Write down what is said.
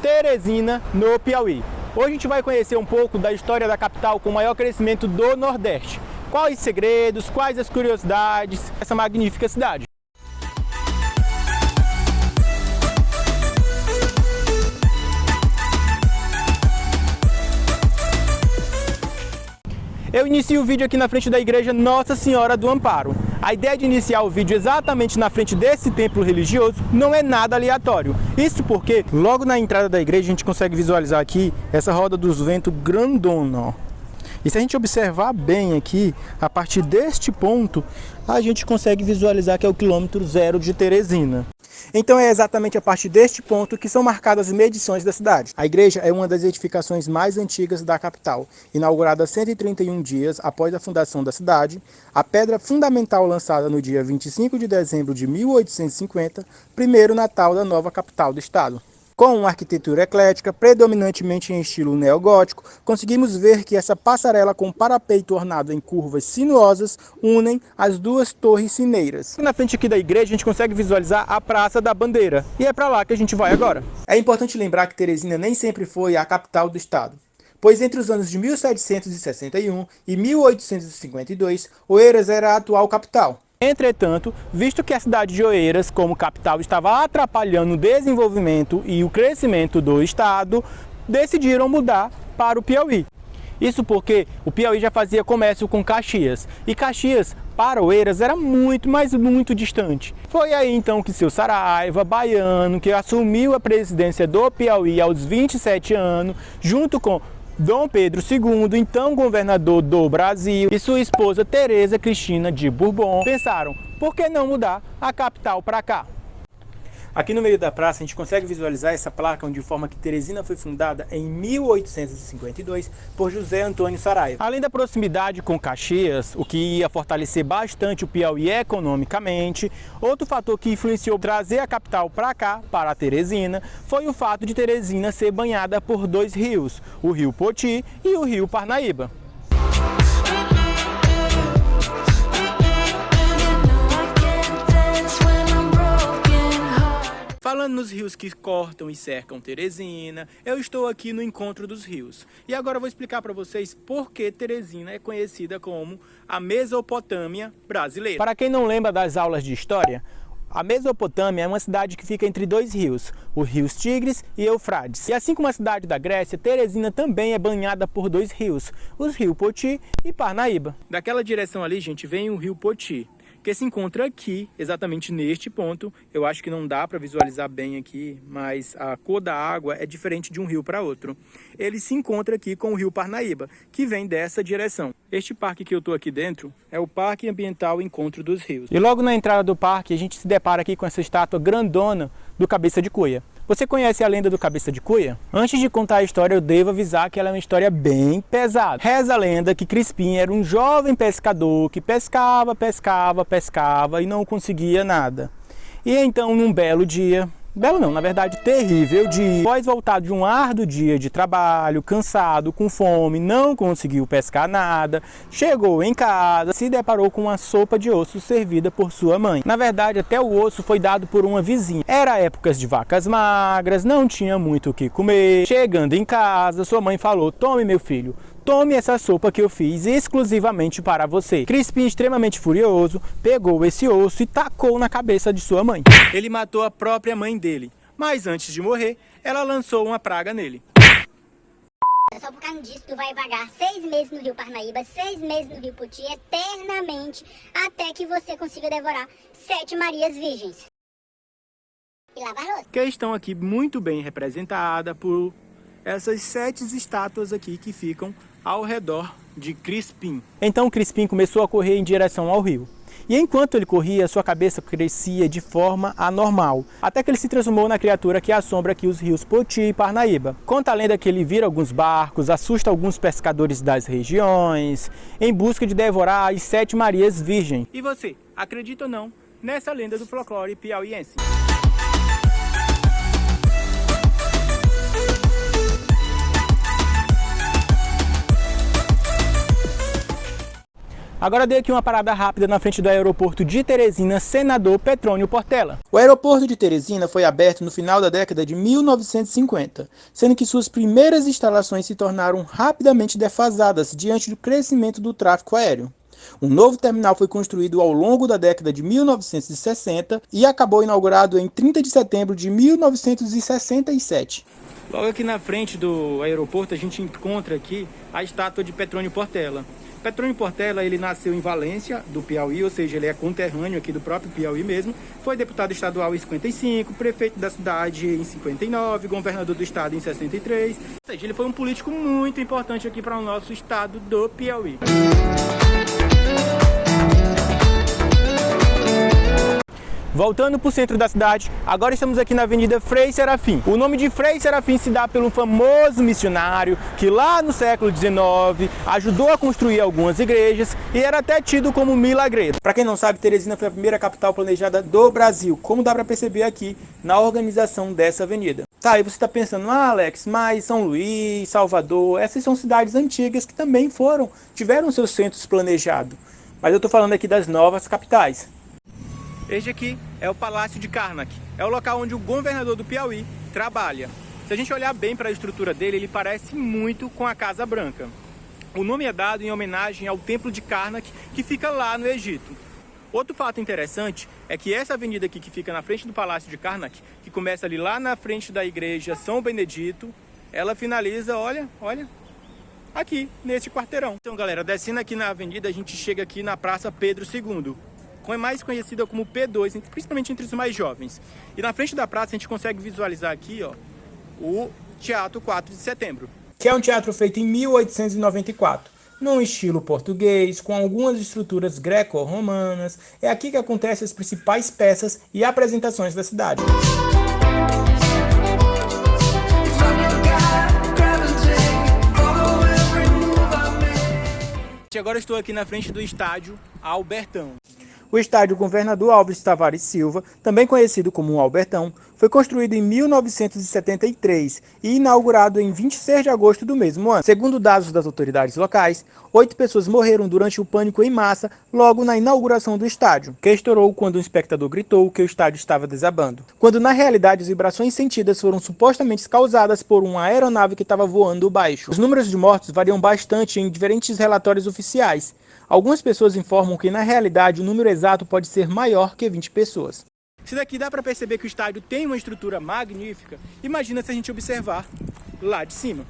Teresina, no Piauí. Hoje a gente vai conhecer um pouco da história da capital com o maior crescimento do Nordeste. Quais os segredos, quais as curiosidades dessa magnífica cidade. Eu inicio o vídeo aqui na frente da igreja Nossa Senhora do Amparo. A ideia de iniciar o vídeo exatamente na frente desse templo religioso não é nada aleatório. Isso porque logo na entrada da igreja a gente consegue visualizar aqui essa roda dos ventos grandona, ó. E se a gente observar bem aqui, a partir deste ponto, a gente consegue visualizar que é o quilômetro zero de Teresina. Então é exatamente a partir deste ponto que são marcadas as medições da cidade. A igreja é uma das edificações mais antigas da capital, inaugurada 131 dias após a fundação da cidade, a pedra fundamental lançada no dia 25 de dezembro de 1850, primeiro Natal da nova capital do estado. Com uma arquitetura eclética, predominantemente em estilo neogótico, conseguimos ver que essa passarela com parapeito ornado em curvas sinuosas unem as duas torres sineiras. Na frente aqui da igreja a gente consegue visualizar a Praça da Bandeira, e é para lá que a gente vai agora. É importante lembrar que Teresina nem sempre foi a capital do estado, pois entre os anos de 1761 e 1852, Oeiras era a atual capital. Entretanto, visto que a cidade de Oeiras, como capital, estava atrapalhando o desenvolvimento e o crescimento do estado, decidiram mudar para o Piauí. Isso porque o Piauí já fazia comércio com Caxias, e Caxias para Oeiras era muito, mas muito distante. Foi aí então que seu Saraiva, baiano, que assumiu a presidência do Piauí aos 27 anos, junto com Dom Pedro II, então governador do Brasil, e sua esposa Teresa Cristina de Bourbon, pensaram, por que não mudar a capital para cá? Aqui no meio da praça a gente consegue visualizar essa placa onde informa que Teresina foi fundada em 1852 por José Antônio Saraiva. Além da proximidade com Caxias, o que ia fortalecer bastante o Piauí economicamente, outro fator que influenciou trazer a capital para cá, para Teresina, foi o fato de Teresina ser banhada por dois rios, o Rio Poti e o Rio Parnaíba. Falando nos rios que cortam e cercam Teresina, eu estou aqui no encontro dos rios. E agora eu vou explicar para vocês por que Teresina é conhecida como a Mesopotâmia brasileira. Para quem não lembra das aulas de história, a Mesopotâmia é uma cidade que fica entre dois rios, os rios Tigres e Eufrates. E assim como a cidade da Grécia, Teresina também é banhada por dois rios, os rios Poti e Parnaíba. Daquela direção ali, gente, vem o rio Poti, que se encontra aqui, exatamente neste ponto. Eu acho que não dá para visualizar bem aqui, mas a cor da água é diferente de um rio para outro. Ele se encontra aqui com o rio Parnaíba, que vem dessa direção. Este parque que eu estou aqui dentro é o Parque Ambiental Encontro dos Rios. E logo na entrada do parque a gente se depara aqui com essa estátua grandona do Cabeça de Cuia. Você conhece a lenda do Cabeça de Cuia? Antes de contar a história, eu devo avisar que ela é uma história bem pesada. Reza a lenda que Crispim era um jovem pescador que pescava e não conseguia nada. E então, num belo dia, belo não, na verdade terrível dia, após voltar de um árduo dia de trabalho, cansado, com fome, não conseguiu pescar nada, chegou em casa, se deparou com uma sopa de osso servida por sua mãe. Na verdade, até o osso foi dado por uma vizinha. Era épocas de vacas magras, não tinha muito o que comer. Chegando em casa, sua mãe falou: "Tome, meu filho, tome essa sopa que eu fiz exclusivamente para você." Crispim, extremamente furioso, pegou esse osso e tacou na cabeça de sua mãe. Ele matou a própria mãe dele, mas antes de morrer, ela lançou uma praga nele. Só por causa disso, tu vai vagar 6 meses no Rio Parnaíba, 6 meses no Rio Poti, eternamente, até que você consiga devorar 7 Marias Virgens. E lavar louça. Que estão aqui muito bem representada por essas 7 estátuas aqui que ficam ao redor de Crispim. Então Crispim começou a correr em direção ao rio. E enquanto ele corria, sua cabeça crescia de forma anormal, até que ele se transformou na criatura que assombra aqui os rios Poti e Parnaíba. Conta a lenda que ele vira alguns barcos, assusta alguns pescadores das regiões, em busca de devorar as 7 Marias Virgens. E você, acredita ou não nessa lenda do folclore piauiense? Agora dei aqui uma parada rápida na frente do aeroporto de Teresina, Senador Petrônio Portela. O aeroporto de Teresina foi aberto no final da década de 1950, sendo que suas primeiras instalações se tornaram rapidamente defasadas diante do crescimento do tráfego aéreo. Um novo terminal foi construído ao longo da década de 1960 e acabou inaugurado em 30 de setembro de 1967. Logo aqui na frente do aeroporto a gente encontra aqui a estátua de Petrônio Portela. Petrônio Portela, ele nasceu em Valência, do Piauí, ou seja, ele é conterrâneo aqui do próprio Piauí mesmo. Foi deputado estadual em 55, prefeito da cidade em 59, governador do estado em 63. Ou seja, ele foi um político muito importante aqui para o nosso estado do Piauí. Voltando para o centro da cidade, agora estamos aqui na Avenida Frei Serafim. O nome de Frei Serafim se dá pelo famoso missionário que lá no século XIX ajudou a construir algumas igrejas e era até tido como milagreiro. Para quem não sabe, Teresina foi a primeira capital planejada do Brasil, como dá para perceber aqui na organização dessa avenida. Tá, e você está pensando, Alex, mas São Luís, Salvador, essas são cidades antigas que também tiveram seus centros planejados. Mas eu estou falando aqui das novas capitais. Este aqui é o Palácio de Karnak, é o local onde o governador do Piauí trabalha. Se a gente olhar bem para a estrutura dele, ele parece muito com a Casa Branca. O nome é dado em homenagem ao Templo de Karnak, que fica lá no Egito. Outro fato interessante é que essa avenida aqui que fica na frente do Palácio de Karnak, que começa ali lá na frente da igreja São Benedito, ela finaliza, olha, aqui nesse quarteirão. Então galera, descendo aqui na avenida, a gente chega aqui na Praça Pedro II. É mais conhecida como P2, principalmente entre os mais jovens. E na frente da praça a gente consegue visualizar aqui, ó, o Teatro 4 de Setembro. Que é um teatro feito em 1894, num estilo português, com algumas estruturas greco-romanas. É aqui que acontecem as principais peças e apresentações da cidade. Agora estou aqui na frente do estádio Albertão. O estádio Governador Alves Tavares Silva, também conhecido como o Albertão, foi construído em 1973 e inaugurado em 26 de agosto do mesmo ano. Segundo dados das autoridades locais, 8 pessoas morreram durante o pânico em massa logo na inauguração do estádio, que estourou quando um espectador gritou que o estádio estava desabando, quando na realidade as vibrações sentidas foram supostamente causadas por uma aeronave que estava voando baixo. Os números de mortos variam bastante em diferentes relatórios oficiais. Algumas pessoas informam que na realidade o número exato pode ser maior que 20 pessoas. Se daqui dá para perceber que o estádio tem uma estrutura magnífica, imagina se a gente observar lá de cima.